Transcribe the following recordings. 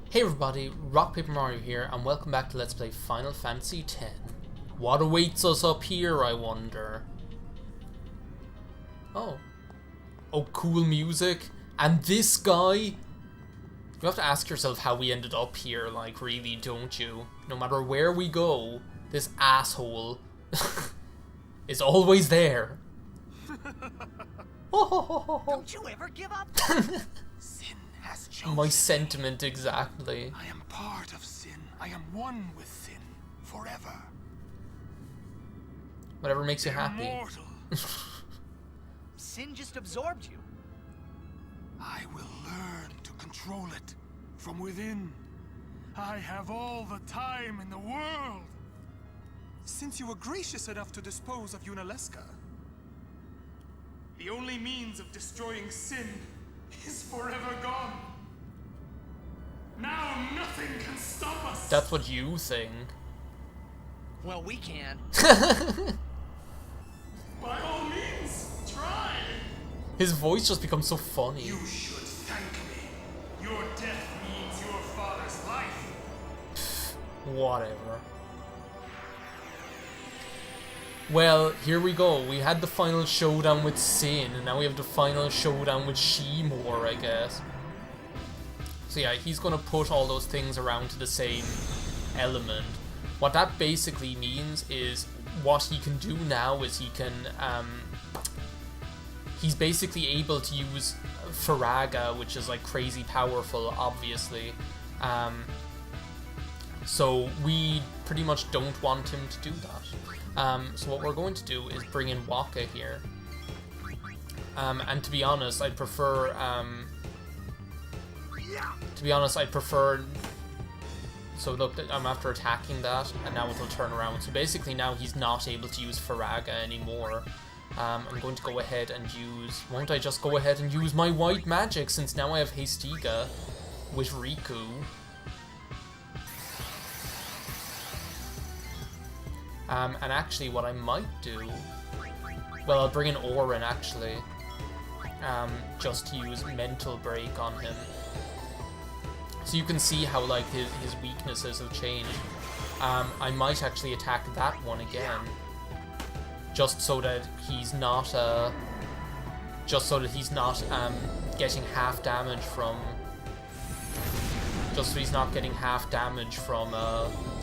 Hey everybody, RockPaperMario here, and welcome back to Let's Play Final Fantasy X. What awaits us up here, I wonder? Oh, cool music. And this guy, you have to ask yourself how we ended up here, like, really, don't you? No matter where we go, this asshole is always there. Don't you ever give up? Sin has chosen. My sentiment exactly. I am part of sin. I am one with sin forever. Whatever makes you happy. Immortal. Sin just absorbed you. I will learn to control it from within. I have all the time in the world. Since you were gracious enough to dispose of Unaleska, the only means of destroying sin is forever gone. Now nothing can stop us. That's what you think. Well, we can. By all means, try. His voice just becomes so funny. You should thank me. Your death means your father's life. Whatever. Well, here we go. We had the final showdown with Sin, and now we have the final showdown with Seymour, I guess. So yeah, he's gonna put all those things around to the same element. What that basically means is what he can do now is he can, he's basically able to use Faraga, which is like crazy powerful, obviously. So we pretty much don't want him to do that. So what we're going to do is bring in Waka here. And to be honest, I'd prefer, so look, I'm after attacking that, and now it'll turn around. So basically now he's not able to use Faraga anymore. I'm going to go ahead and use, won't I just go ahead and use my white magic, since now I have Hestiga with Riku. And actually what I might do, well, I'll bring in Orin actually, just to use Mental Break on him. So you can see how like his weaknesses have changed. I might actually attack that one again, just so that he's not, getting half damage from,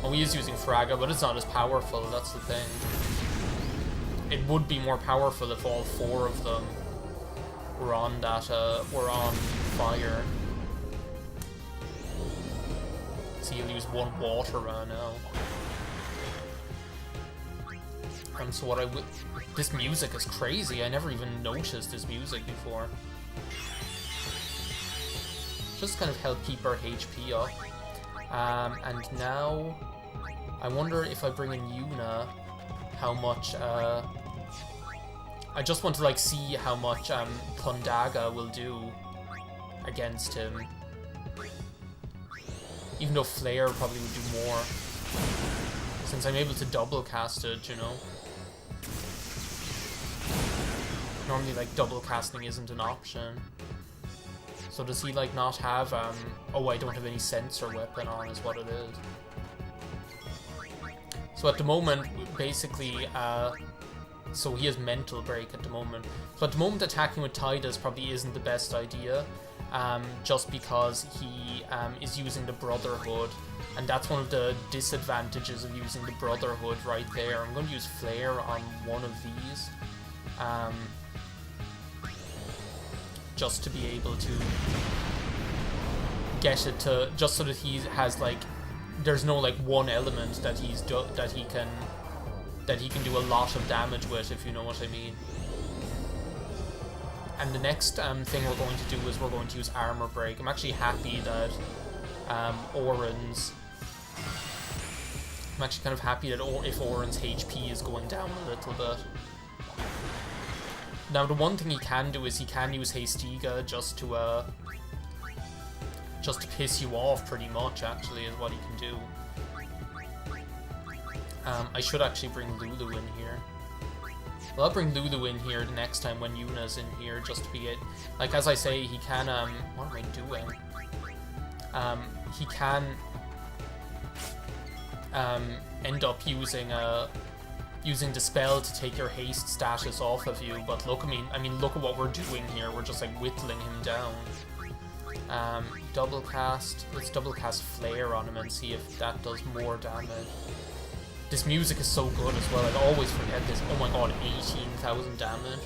oh, he is using Fraga, but it's not as powerful, that's the thing. It would be more powerful if all four of them were on that, were on fire. So he'll use one water now. So what I would... This music is crazy, I never even noticed this music before. Just kind of help keep our HP up. And now, I wonder if I bring in Yuna, how much, I just want to like see how much Pundaga will do against him. Even though Flare probably would do more, since I'm able to double cast it, you know. Normally like double casting isn't an option. So does he like not have, oh, I don't have any sensor weapon on is what it is. So at the moment, basically, so he has Mental Break at the moment. So at the moment attacking with Tidus probably isn't the best idea, just because he is using the Brotherhood, and that's one of the disadvantages of using the Brotherhood right there. I'm going to use Flare on one of these. Just to be able to get it to, just so that he has like, there's no like one element that he can do a lot of damage with, if you know what I mean. And the next thing we're going to do is we're going to use Armor Break. I'm actually happy that Orin's, I'm actually kind of happy that if Orin's HP is going down a little bit. Now, the one thing he can do is he can use Hestiga just to piss you off, pretty much, actually, is what he can do. I should actually bring Lulu in here. Well, I'll bring Lulu in here the next time when Yuna's in here, just to be it. Like, as I say, he can, what am I doing? he can end up using using Dispel to take your haste status off of you, but look, I mean, look at what we're doing here. We're just like whittling him down. Double cast. Let's double cast Flare on him and see if that does more damage. This music is so good as well. I always forget this. Oh my god, 18,000 damage.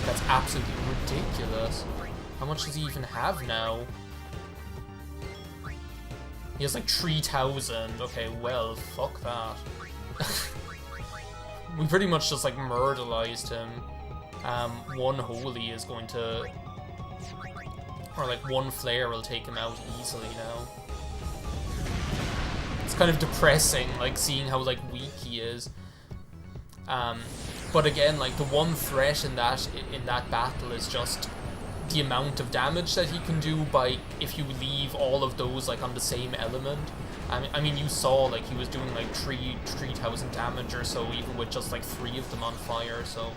That's absolutely ridiculous. How much does he even have now? He has like 3,000. Okay, well, fuck that. We pretty much just like murderized him. One holy is going to, or like one flare will take him out easily now. It's kind of depressing, like seeing how like weak he is. But again, like the one threat in that battle is just the amount of damage that he can do by if you leave all of those like on the same element. I mean, you saw like he was doing like 3,000 damage or so, even with just like 3 of them on fire. So,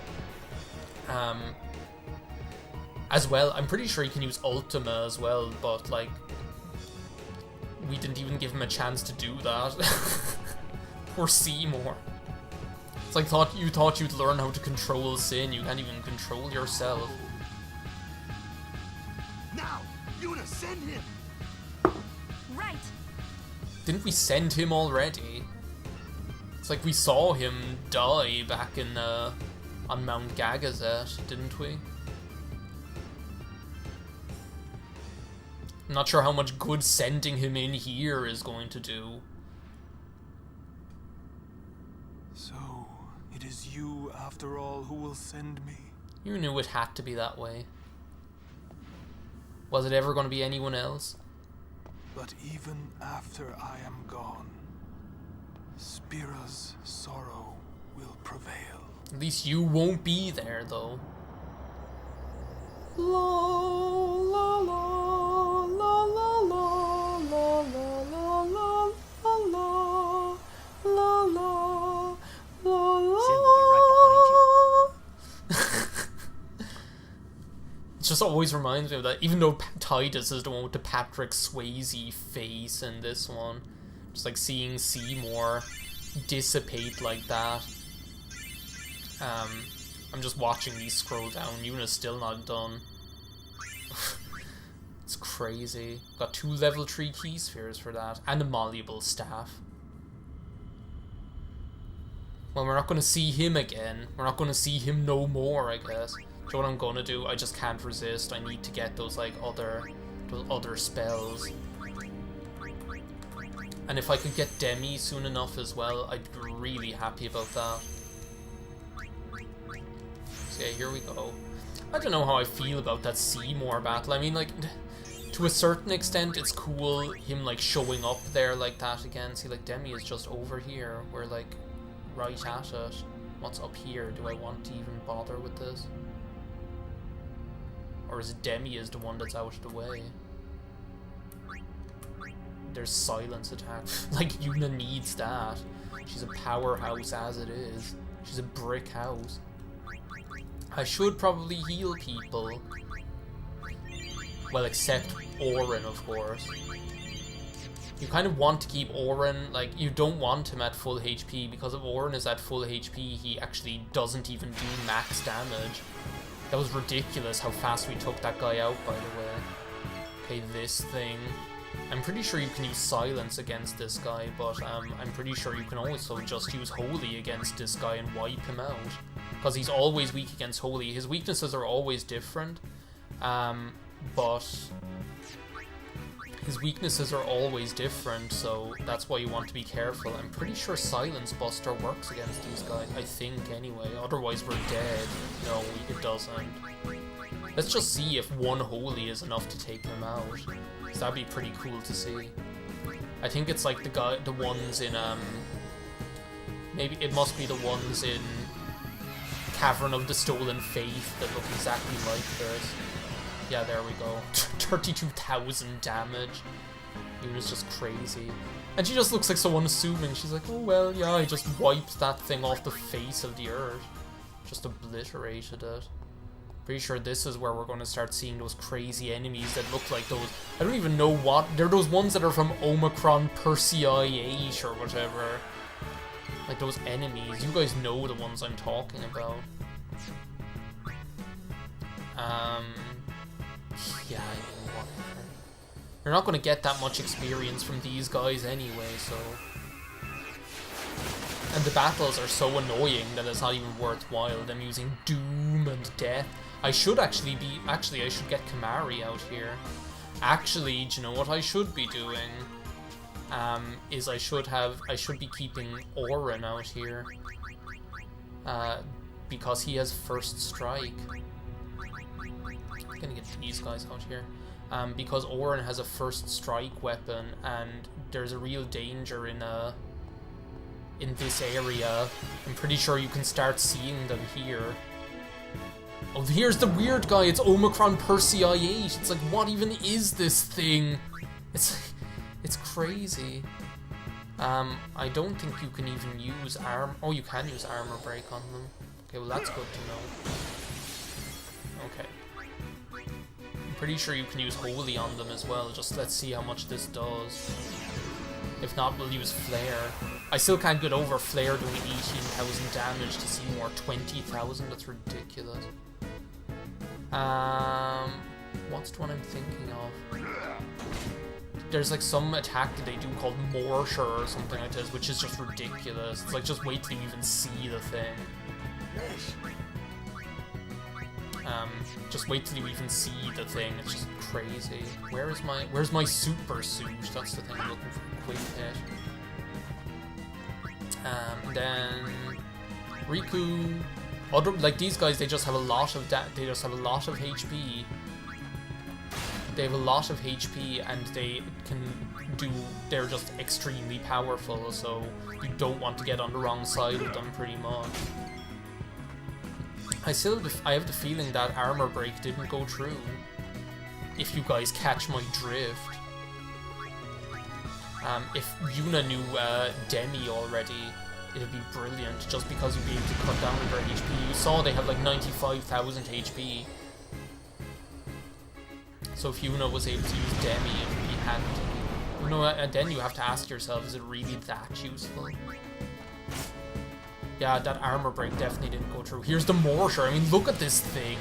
as well, I'm pretty sure he can use Ultima as well, but like we didn't even give him a chance to do that. Poor Seymour. It's like you thought you'd learn how to control Sin. You can't even control yourself. Now, Yuna, send him. Right. Didn't we send him already? It's like we saw him die back in on Mount Gagazet, didn't we? I'm not sure how much good sending him in here is going to do. So, it is you, after all, who will send me? You knew it had to be that way. Was it ever going to be anyone else? But even after I am gone, Spira's sorrow will prevail. At least you won't be there, though. La la la la la la la la la la la la la la. Sin will be right behind you. It just always reminds me of that, even though Titus is the one with the Patrick Swayze face in this one. Just like seeing Seymour dissipate like that. I'm just watching these scroll down. Yuna's still not done. It's crazy. Got 2 level 3 key spheres for that. And a malleable staff. Well, we're not going to see him again. We're not going to see him no more, I guess. So what I'm going to do, I just can't resist. I need to get those, like, other spells. And if I could get Demi soon enough as well, I'd be really happy about that. So yeah, here we go. I don't know how I feel about that Seymour battle. I mean, like, to a certain extent, it's cool him, like, showing up there like that again. See, like, Demi is just over here. We're, like, right at it. What's up here? Do I want to even bother with this? Or is it Demi is the one that's out of the way? There's silence attack. Like, Yuna needs that. She's a powerhouse as it is. She's a brick house. I should probably heal people. Well, except Auron, of course. You kind of want to keep Auron, like, you don't want him at full HP, because if Auron is at full HP, he actually doesn't even do max damage. That was ridiculous how fast we took that guy out, by the way. Okay, this thing. I'm pretty sure you can use Silence against this guy, but I'm pretty sure you can also just use Holy against this guy and wipe him out. Because he's always weak against Holy. His weaknesses are always different, but his weaknesses are always different, so that's why you want to be careful. I'm pretty sure Silence Buster works against these guys, I think anyway, otherwise we're dead. No, it doesn't. Let's just see if one Holy is enough to take him out, because that'd be pretty cool to see. I think it's like the ones in, maybe it must be the ones in Cavern of the Stolen Faith that look exactly like this. Yeah, there we go. 32,000 damage. Yuna's just crazy. And she just looks like so unassuming. She's like, oh well, yeah, I just wiped that thing off the face of the earth. Just obliterated it. Pretty sure this is where we're going to start seeing those crazy enemies that look like those... I don't even know what... They're those ones that are from Omicron Persei 8 or whatever. Like those enemies. You guys know the ones I'm talking about. Yeah, I mean, whatever. You're not going to get that much experience from these guys anyway, so... And the battles are so annoying that it's not even worthwhile, them using Doom and Death. I should actually be... Actually, I should get Kamari out here. Actually, do you know what I should be doing? Is I should be keeping Orin out here. Because he has First Strike. I'm gonna get these guys out here. Because Orin has a First Strike weapon, and there's a real danger in this area. I'm pretty sure you can start seeing them here. Oh, here's the weird guy. It's Omicron Persei 8. It's like, what even is this thing? It's crazy. I don't think you can even use Oh, you can use armor break on them. Okay, well that's good to know. Okay. I'm pretty sure you can use Holy on them as well. Just let's see how much this does. If not, we'll use Flare. I still can't get over Flare doing 18,000 damage to Seymour 20,000. That's ridiculous. What's the one I'm thinking of? There's like some attack that they do called Morsure or something like this, which is just ridiculous. It's like, just wait till you even see the thing. Just wait till you even see the thing. It's just crazy. Where's my super suit? That's the thing I'm looking for. Quick hit. Then Riku. Like these guys, they just have a lot of HP. They have a lot of HP, and they're just extremely powerful, so you don't want to get on the wrong side of them, pretty much. I have the feeling that armor break didn't go through, if you guys catch my drift. If Yuna knew Demi already, it'd be brilliant, just because you'd be able to cut down their HP. You saw they have like 95,000 HP. So if Yuna was able to use Demi, it would be handy. You know, and then you have to ask yourself, is it really that useful? Yeah, that armor break definitely didn't go through. Here's the Morsure. I mean, look at this thing.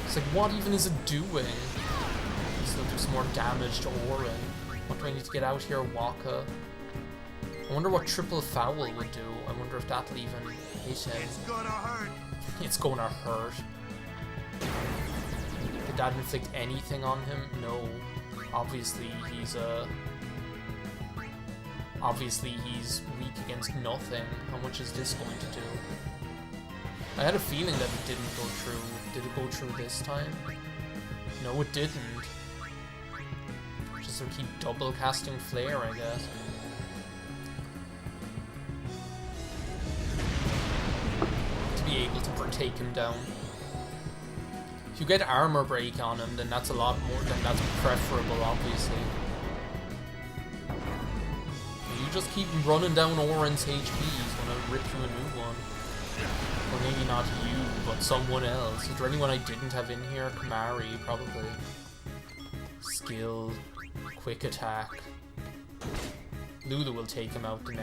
It's like, what even is it doing? Still do some more damage to Orin. What do I need to get out here, Waka? I wonder what Triple Foul would do. I wonder if that'll even hit him. It's gonna hurt. It's gonna hurt. Did that inflict anything on him? No. Obviously he's weak against nothing. How much is this going to do? I had a feeling that it didn't go through. Did it go through this time? No, it didn't. Just to keep double casting Flare, I guess. To be able to take him down. If you get armor break on him, then that's a lot more. Then that's preferable, obviously. You just keep running down Orin's HP. He's gonna rip you a new one. Or maybe not you, but someone else. Is there anyone I didn't have in here? Kamari, probably. Skill, quick attack. Lulu will take him out the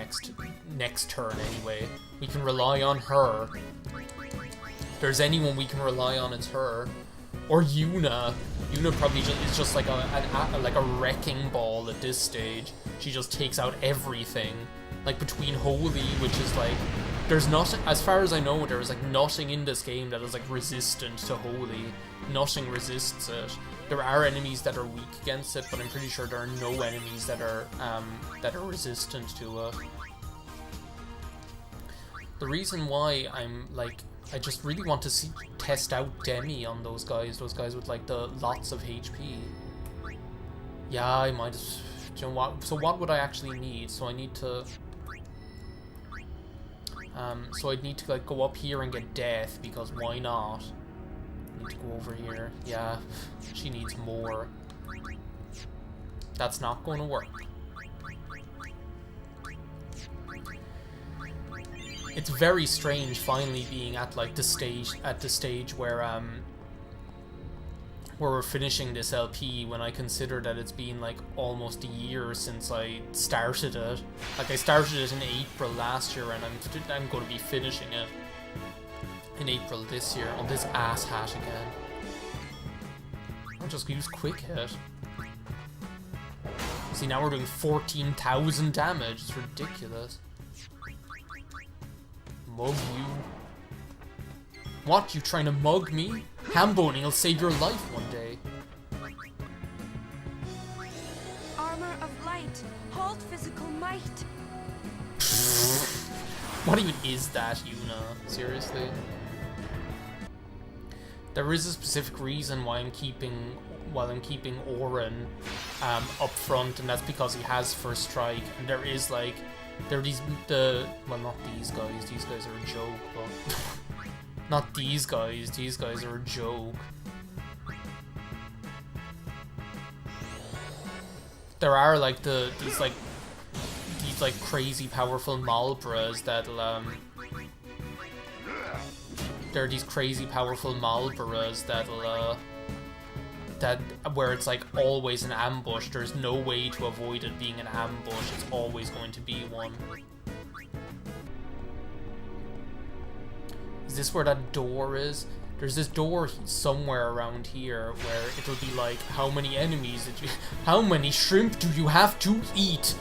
next turn anyway. We can rely on her. If there's anyone we can rely on, it's her. Or Yuna. Yuna probably is just like a wrecking ball at this stage. She just takes out everything. Like between Holy, which is like, there's nothing, as far as I know, there is like nothing in this game that is like resistant to Holy. Nothing resists it. There are enemies that are weak against it, but I'm pretty sure there are no enemies that are resistant to it. The reason why I'm like, I just really want to test out Demi on those guys with like the lots of HP. Yeah, I might. Do you know what? So what would I actually need? So I need to. So I'd need to like go up here and get Death, because why not? I need to go over here. Yeah, she needs more. That's not going to work. It's very strange finally being at like the stage where where we're finishing this LP when I consider that it's been like almost a year since I started it. Like I started it in April last year and I'm going to be finishing it in April this year. On this ass hat again. I'll just use quick hit. See, now we're doing 14,000 damage. It's ridiculous. Mug you. What? You trying to mug me? Ham-boning will save your life one day. Armor of light. Hold physical might. What even is that, Yuna? Seriously? There is a specific reason why I'm keeping Orin up front, and that's because he has first strike. And there is like, well, not these guys. These guys are a joke, but not these guys. These guys are a joke. There are like these crazy powerful Malbras that'll there are these crazy powerful Malboras that'll where it's like always an ambush. There's no way to avoid it being an ambush. It's always going to be one. Is this where that door is? There's this door somewhere around here where it'll be like, how many enemies how many shrimp do you have to eat?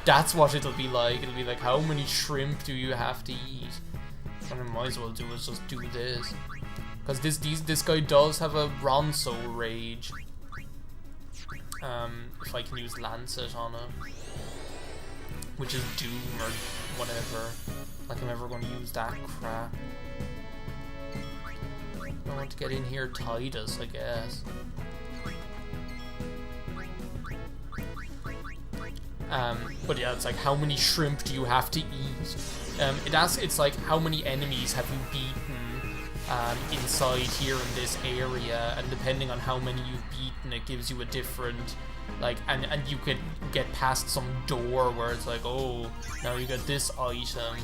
That's what it'll be like. It'll be like, how many shrimp do you have to eat? What I might as well do is just do this. Because this guy does have a Ronso rage. If I can use Lancet on it. Which is Doom or whatever. Like I'm ever going to use that crap. I want to get in here Titus, I guess. But yeah, it's like, how many shrimp do you have to eat? It's like, how many enemies have you beaten inside here in this area, and depending on how many you've beaten, it gives you a different, like, and you could get past some door where it's like, oh, now you get this item.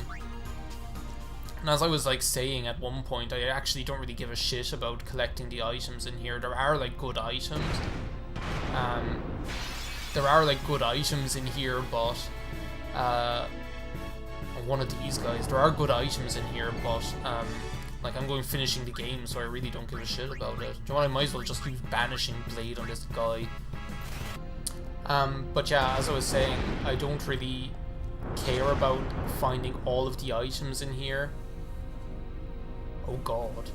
And as I was like saying at one point, I actually don't really give a shit about collecting the items in here. There are like good items. There are like good items in here, but one of these guys. There are good items in here, but like I'm going finishing the game, so I really don't give a shit about it. Do you know what? I might as well just use Banishing Blade on this guy. But yeah, as I was saying, I don't really care about finding all of the items in here. Oh god.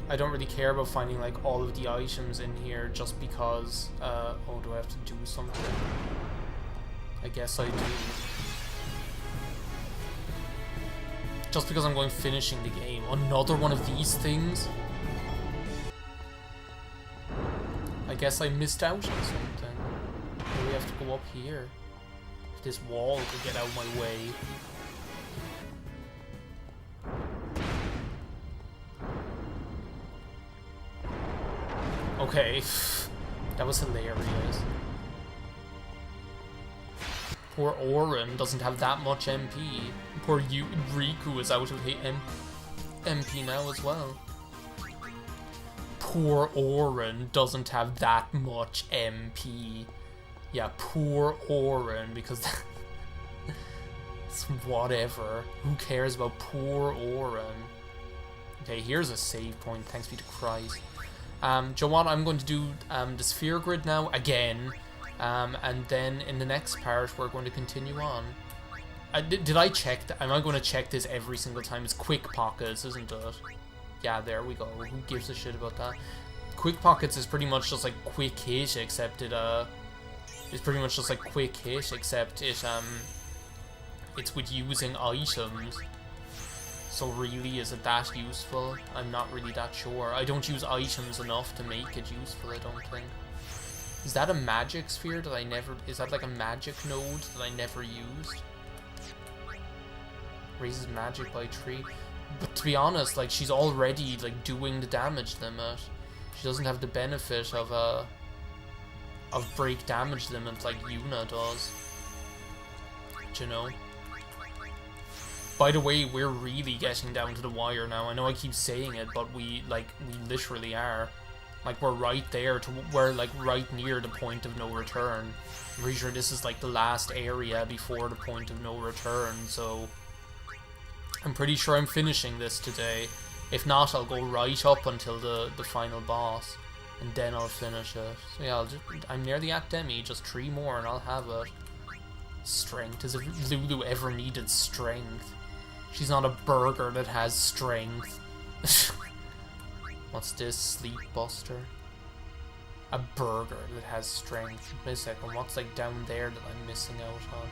I don't really care about finding like all of the items in here just because, oh, do I have to do something? I guess I do. Just because I'm going finishing the game. Another one of these things? I guess I missed out on something. Maybe we have to go up here. If this wall could get out of my way. Okay, that was hilarious. Poor Orin doesn't have that much MP. Poor Riku is out of MP now as well. Poor Orin doesn't have that much MP. Yeah, poor Orin, because it's whatever. Who cares about poor Orin? Okay, here's a save point, thanks be to Christ. Do you know what? I'm going to do the sphere grid now again, and then in the next part we're going to continue on. Did I check? Am I going to check this every single time? It's quick pockets, isn't it? Yeah, there we go. Who gives a shit about that? Quick pockets is pretty much just like quick hit, except it's pretty much just like quick hit, except it's with using items. So really, is it that useful? I'm not really that sure. I don't use items enough to make it useful, I don't think. Is that a magic sphere that I never... Is that like a magic node that I never used? Raises magic by 3. But to be honest, like, she's already, like, doing the damage limit. She doesn't have the benefit of break damage limit like Yuna does. Do you know? By the way, we're really getting down to the wire now. I know I keep saying it, but we literally are. Like, we're right there, we're like right near the point of no return. I'm pretty sure this is like the last area before the point of no return, so I'm pretty sure I'm finishing this today. If not, I'll go right up until the final boss, and then I'll finish it. So yeah, I'm near the Academy, just 3 more and I'll have it. Strength, as if Lulu ever needed strength. She's not a burger that has strength. What's this? Sleep Buster? A burger that has strength. Wait a second, what's like down there that I'm missing out on?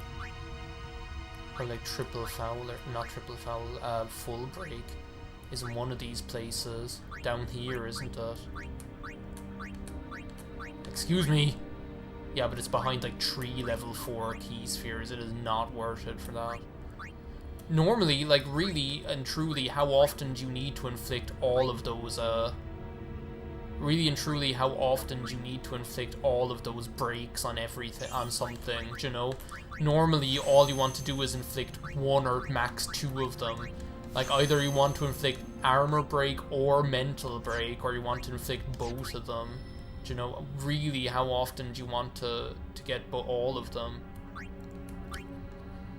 Or like triple foul, or not triple foul, full break is in one of these places. Down here, isn't it? Excuse me! Yeah, but it's behind like 3 level 4 key spheres. It is not worth it for that. Normally, like, really and truly, how often do you need to inflict all of those, really and truly, how often do you need to inflict all of those breaks on everything, on something, do you know? Normally, all you want to do is inflict 1 or max 2 of them. Like, either you want to inflict armor break or mental break, or you want to inflict both of them. Do you know, really, how often do you want to get all of them?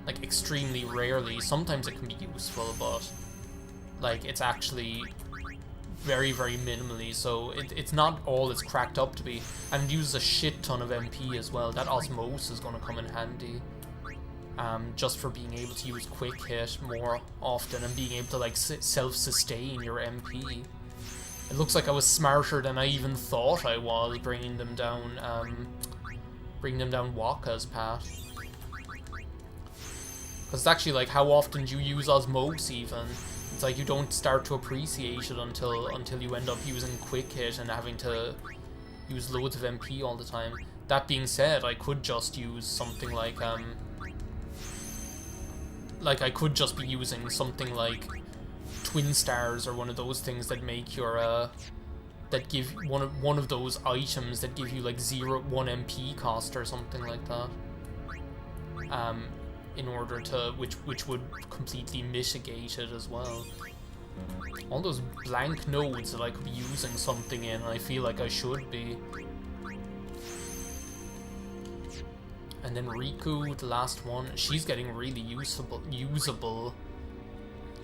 Like, extremely rarely. Sometimes it can be useful, but like, it's actually very, very minimally, so it's not all it's cracked up to be. And it uses a shit ton of MP as well. That Osmosis is going to come in handy. Just for being able to use Quick Hit more often and being able to, like, self-sustain your MP. It looks like I was smarter than I even thought I was, bringing them down Wakka's path. Because it's actually like, how often do you use Osmose even? It's like you don't start to appreciate it until you end up using Quick Hit and having to use loads of MP all the time. That being said, I could just use something like I could just be using something like Twin Stars or one of those things that make your that give one of those items that give you like 1 MP cost or something like that. In order to, which would completely mitigate it as well. All those blank nodes that I could be using something in, I feel like I should be. And then Riku, the last one, she's getting really usable.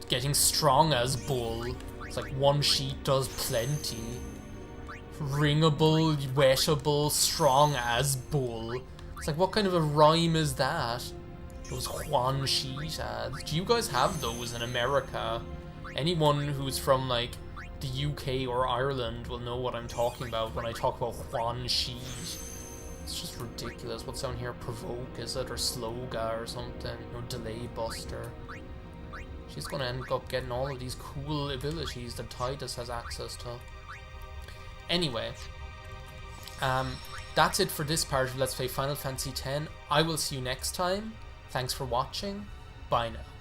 Getting strong as Bull. It's like 1 sheet does plenty. Ringable, wettable, strong as Bull. It's like, what kind of a rhyme is that? Those Juan sheet ads. Do you guys have those in America? Anyone who's from like the UK or Ireland will know what I'm talking about when I talk about Juan sheet. It's just ridiculous. What's down here? Provoke, is it? Or Sloga or something? No, Delay Buster. She's gonna end up getting all of these cool abilities that Tidus has access to. Anyway, that's it for this part of Let's Play Final Fantasy X. I will see you next time. Thanks for watching. Bye now.